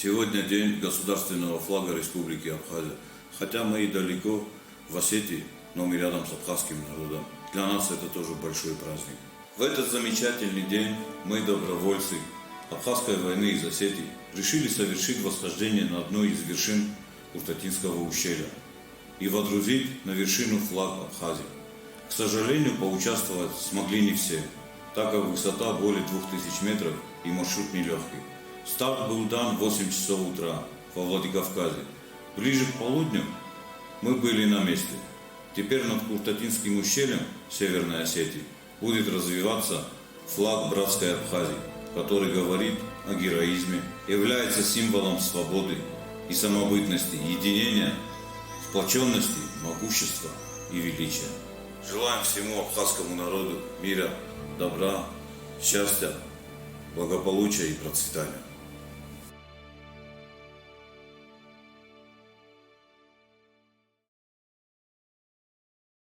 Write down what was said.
Сегодня день государственного флага Республики Абхазия. Хотя мы и далеко в Осетии, но мы рядом с абхазским народом. Для нас это тоже большой праздник. В этот замечательный день мы, добровольцы Абхазской войны из Осетии, решили совершить восхождение на одной из вершин Куртатинского ущелья и водрузить на вершину флаг Абхазии. К сожалению, поучаствовать смогли не все, так как высота более 2000 метров и маршрут нелегкий. Старт был дан в 8 часов утра во Владикавказе. Ближе к полудню мы были на месте. Теперь над Куртатинским ущельем Северной Осетии будет развиваться флаг братской Абхазии, который говорит о героизме, является символом свободы и самобытности, единения, сплоченности, могущества и величия. Желаем всему абхазскому народу мира, добра, счастья, благополучия и процветания.